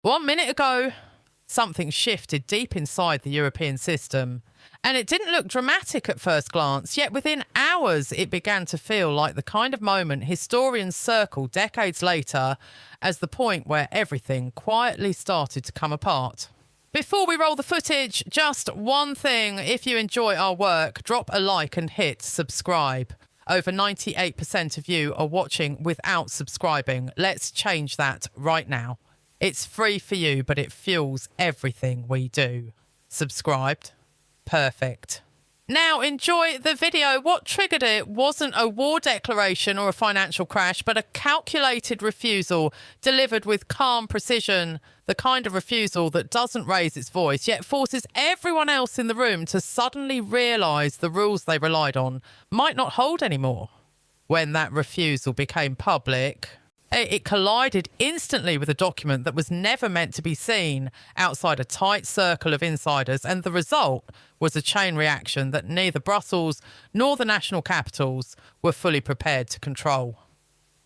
1 minute ago, something shifted deep inside the European system, and it didn't look dramatic at first glance, yet within hours it began to feel like the kind of moment historians circle decades later as the point where everything quietly started to come apart. Before we roll the footage, just one thing. If you enjoy our work, drop a like and hit subscribe. Over 98% of you are watching without subscribing. Let's change that right now. It's free for you, but it fuels everything we do. Subscribed? Perfect. Now enjoy the video. What triggered it wasn't a war declaration or a financial crash, but a calculated refusal delivered with calm precision. The kind of refusal that doesn't raise its voice, yet forces everyone else in the room to suddenly realise the rules they relied on might not hold anymore. When that refusal became public, it collided instantly with a document that was never meant to be seen outside a tight circle of insiders, and the result was a chain reaction that neither Brussels nor the national capitals were fully prepared to control.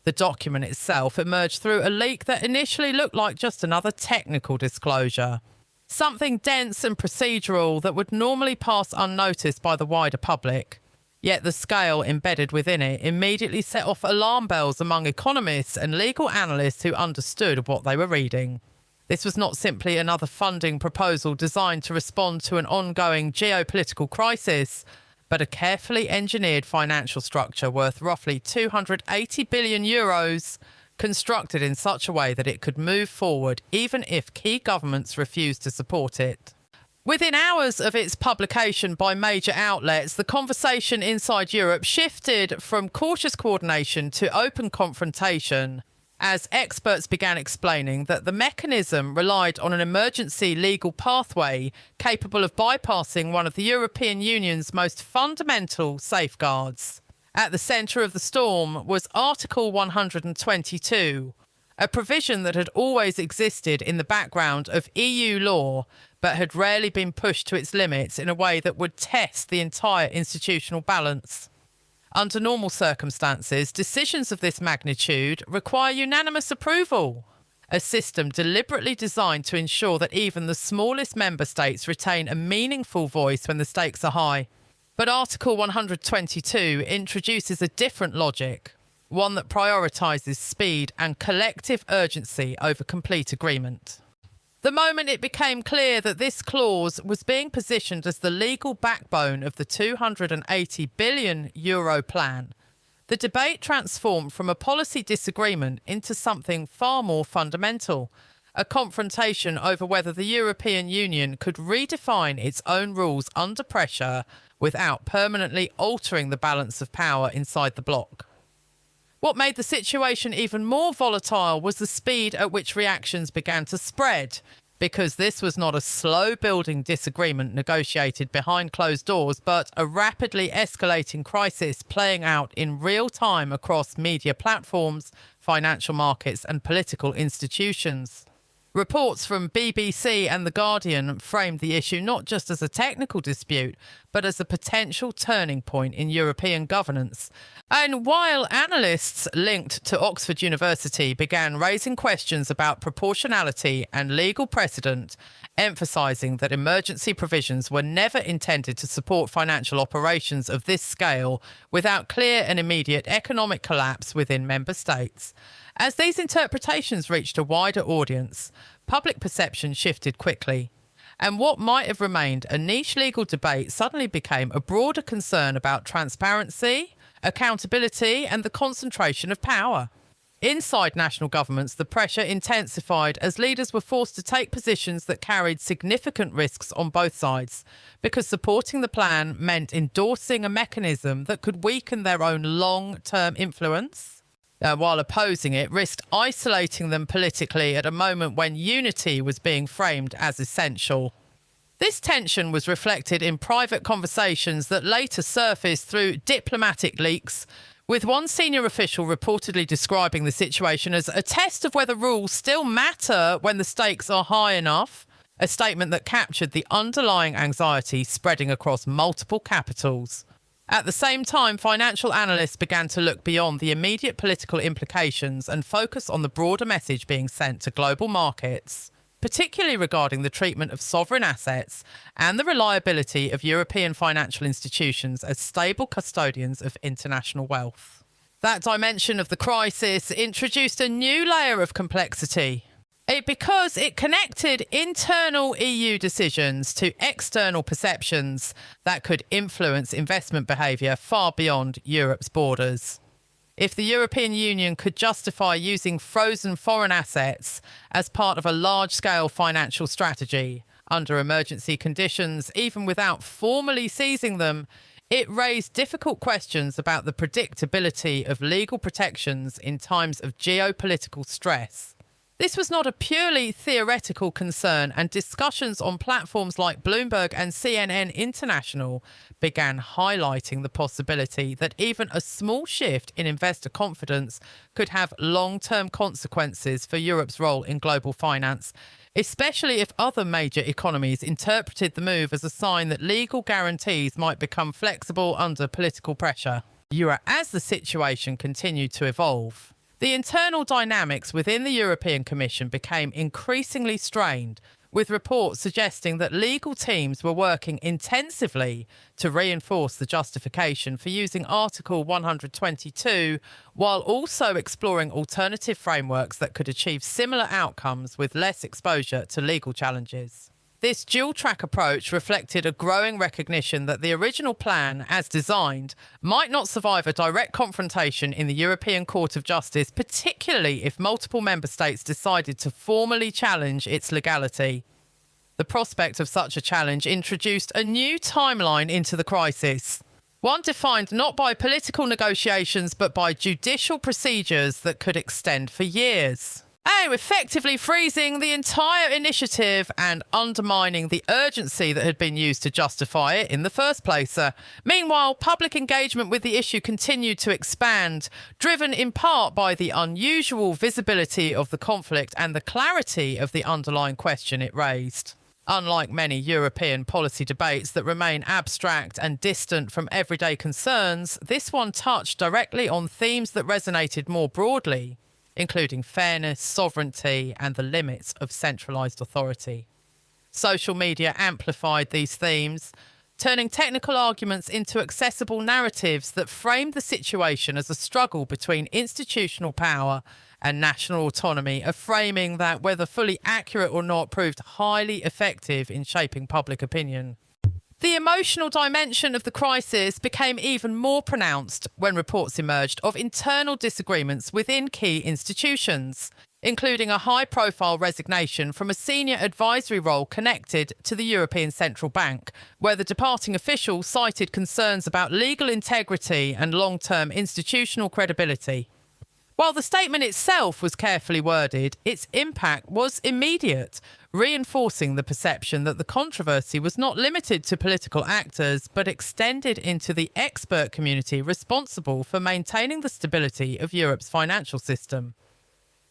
The document itself emerged through a leak that initially looked like just another technical disclosure. Something dense and procedural that would normally pass unnoticed by the wider public. Yet the scale embedded within it immediately set off alarm bells among economists and legal analysts who understood what they were reading. This was not simply another funding proposal designed to respond to an ongoing geopolitical crisis, but a carefully engineered financial structure worth roughly 280 billion euros, constructed in such a way that it could move forward even if key governments refused to support it. Within hours of its publication by major outlets, the conversation inside Europe shifted from cautious coordination to open confrontation, as experts began explaining that the mechanism relied on an emergency legal pathway capable of bypassing one of the European Union's most fundamental safeguards. At the centre of the storm was Article 122, a provision that had always existed in the background of EU law, but had rarely been pushed to its limits in a way that would test the entire institutional balance. Under normal circumstances, decisions of this magnitude require unanimous approval, a system deliberately designed to ensure that even the smallest member states retain a meaningful voice when the stakes are high. But Article 122 introduces a different logic, one that prioritises speed and collective urgency over complete agreement. The moment it became clear that this clause was being positioned as the legal backbone of the 280 billion euro plan, the debate transformed from a policy disagreement into something far more fundamental, a confrontation over whether the European Union could redefine its own rules under pressure without permanently altering the balance of power inside the bloc. What made the situation even more volatile was the speed at which reactions began to spread, because this was not a slow-building disagreement negotiated behind closed doors, but a rapidly escalating crisis playing out in real time across media platforms, financial markets, and political institutions. Reports from BBC and The Guardian framed the issue not just as a technical dispute, but as a potential turning point in European governance. And while analysts linked to Oxford University began raising questions about proportionality and legal precedent, emphasising that emergency provisions were never intended to support financial operations of this scale without clear and immediate economic collapse within member states. As these interpretations reached a wider audience, public perception shifted quickly, and what might have remained a niche legal debate suddenly became a broader concern about transparency, accountability, and the concentration of power. Inside national governments, the pressure intensified as leaders were forced to take positions that carried significant risks on both sides, because supporting the plan meant endorsing a mechanism that could weaken their own long-term influence, while opposing it risked isolating them politically at a moment when unity was being framed as essential. This tension was reflected in private conversations that later surfaced through diplomatic leaks, with one senior official reportedly describing the situation as a test of whether rules still matter when the stakes are high enough, a statement that captured the underlying anxiety spreading across multiple capitals. At the same time, financial analysts began to look beyond the immediate political implications and focus on the broader message being sent to global markets. particularly regarding the treatment of sovereign assets and the reliability of European financial institutions as stable custodians of international wealth. That dimension of the crisis introduced a new layer of complexity. Because it connected internal EU decisions to external perceptions that could influence investment behaviour far beyond Europe's borders. If the European Union could justify using frozen foreign assets as part of a large-scale financial strategy under emergency conditions, even without formally seizing them, it raised difficult questions about the predictability of legal protections in times of geopolitical stress. This was not a purely theoretical concern, and discussions on platforms like Bloomberg and CNN International began highlighting the possibility that even a small shift in investor confidence could have long-term consequences for Europe's role in global finance, especially if other major economies interpreted the move as a sign that legal guarantees might become flexible under political pressure. As the situation continued to evolve, the internal dynamics within the European Commission became increasingly strained, with reports suggesting that legal teams were working intensively to reinforce the justification for using Article 122, while also exploring alternative frameworks that could achieve similar outcomes with less exposure to legal challenges. This dual-track approach reflected a growing recognition that the original plan, as designed, might not survive a direct confrontation in the European Court of Justice, particularly if multiple member states decided to formally challenge its legality. The prospect of such a challenge introduced a new timeline into the crisis, one defined not by political negotiations but by judicial procedures that could extend for years. Effectively freezing the entire initiative and undermining the urgency that had been used to justify it in the first place. Meanwhile, public engagement with the issue continued to expand, driven in part by the unusual visibility of the conflict and the clarity of the underlying question it raised. Unlike many European policy debates that remain abstract and distant from everyday concerns, this one touched directly on themes that resonated more broadly, including fairness, sovereignty, and the limits of centralised authority. Social media amplified these themes, turning technical arguments into accessible narratives that framed the situation as a struggle between institutional power and national autonomy, a framing that, whether fully accurate or not, proved highly effective in shaping public opinion. The emotional dimension of the crisis became even more pronounced when reports emerged of internal disagreements within key institutions, including a high-profile resignation from a senior advisory role connected to the European Central Bank, where the departing official cited concerns about legal integrity and long-term institutional credibility. While the statement itself was carefully worded, its impact was immediate, reinforcing the perception that the controversy was not limited to political actors, but extended into the expert community responsible for maintaining the stability of Europe's financial system.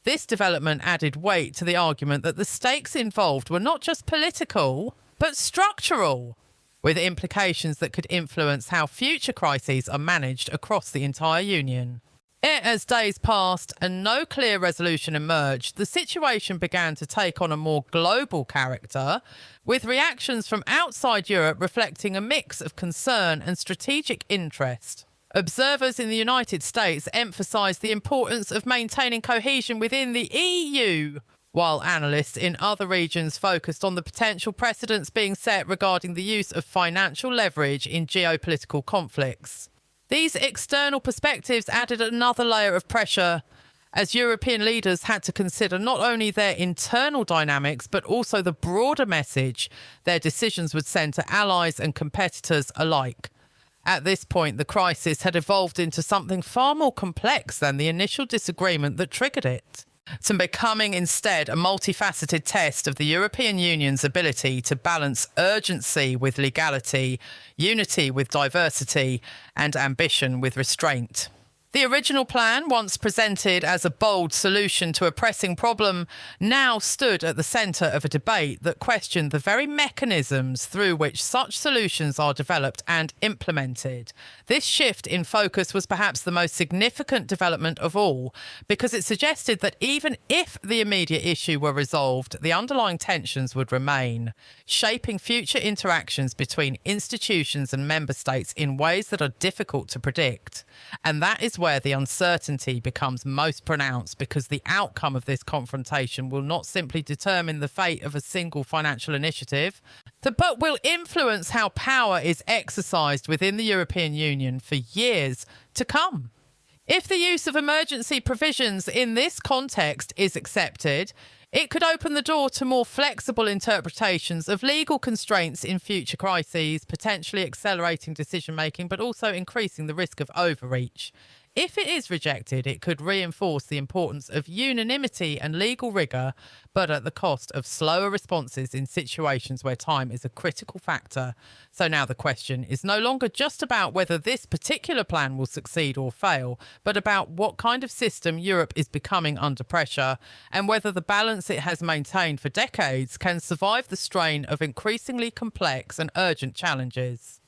This development added weight to the argument that the stakes involved were not just political, but structural, with implications that could influence how future crises are managed across the entire Union. As days passed and no clear resolution emerged, the situation began to take on a more global character, with reactions from outside Europe reflecting a mix of concern and strategic interest. Observers in the United States emphasised the importance of maintaining cohesion within the EU, while analysts in other regions focused on the potential precedents being set regarding the use of financial leverage in geopolitical conflicts. These external perspectives added another layer of pressure, as European leaders had to consider not only their internal dynamics, but also the broader message their decisions would send to allies and competitors alike. At this point, the crisis had evolved into something far more complex than the initial disagreement that triggered it, to becoming instead a multifaceted test of the European Union's ability to balance urgency with legality, unity with diversity, and ambition with restraint. The original plan, once presented as a bold solution to a pressing problem, now stood at the centre of a debate that questioned the very mechanisms through which such solutions are developed and implemented. This shift in focus was perhaps the most significant development of all, because it suggested that even if the immediate issue were resolved, the underlying tensions would remain, shaping future interactions between institutions and member states in ways that are difficult to predict. And that is where the uncertainty becomes most pronounced, because the outcome of this confrontation will not simply determine the fate of a single financial initiative, but will influence how power is exercised within the European Union for years to come. If the use of emergency provisions in this context is accepted, it could open the door to more flexible interpretations of legal constraints in future crises, potentially accelerating decision-making, but also increasing the risk of overreach. If it is rejected, it could reinforce the importance of unanimity and legal rigour, but at the cost of slower responses in situations where time is a critical factor. So now the question is no longer just about whether this particular plan will succeed or fail, but about what kind of system Europe is becoming under pressure, and whether the balance it has maintained for decades can survive the strain of increasingly complex and urgent challenges.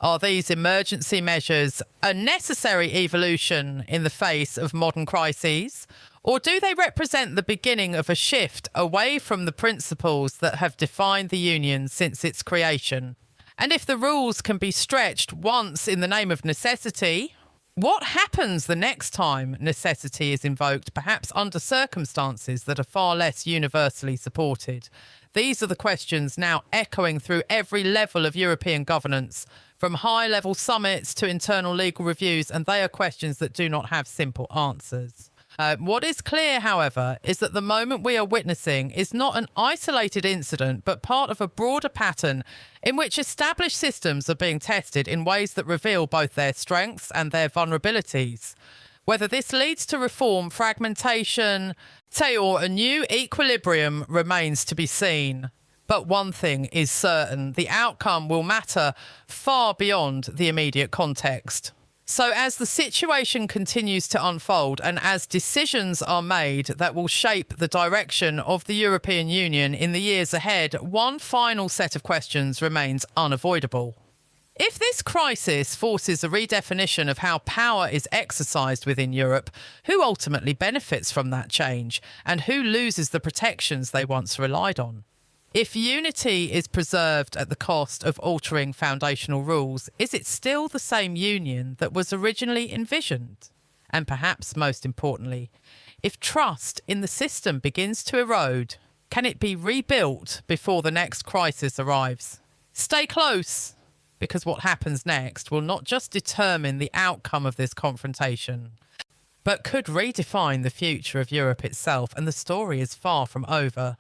Are these emergency measures a necessary evolution in the face of modern crises, or do they represent the beginning of a shift away from the principles that have defined the Union since its creation? And if the rules can be stretched once in the name of necessity, what happens the next time necessity is invoked, perhaps under circumstances that are far less universally supported? These are the questions now echoing through every level of European governance, from high-level summits to internal legal reviews, and they are questions that do not have simple answers. What is clear, however, is that the moment we are witnessing is not an isolated incident, but part of a broader pattern in which established systems are being tested in ways that reveal both their strengths and their vulnerabilities. Whether this leads to reform, fragmentation, or a new equilibrium remains to be seen. But one thing is certain: the outcome will matter far beyond the immediate context. So as the situation continues to unfold, and as decisions are made that will shape the direction of the European Union in the years ahead, one final set of questions remains unavoidable. If this crisis forces a redefinition of how power is exercised within Europe, who ultimately benefits from that change, and who loses the protections they once relied on? If unity is preserved at the cost of altering foundational rules, is it still the same union that was originally envisioned? And perhaps most importantly, if trust in the system begins to erode, can it be rebuilt before the next crisis arrives? Stay close, because what happens next will not just determine the outcome of this confrontation, but could redefine the future of Europe itself, and the story is far from over.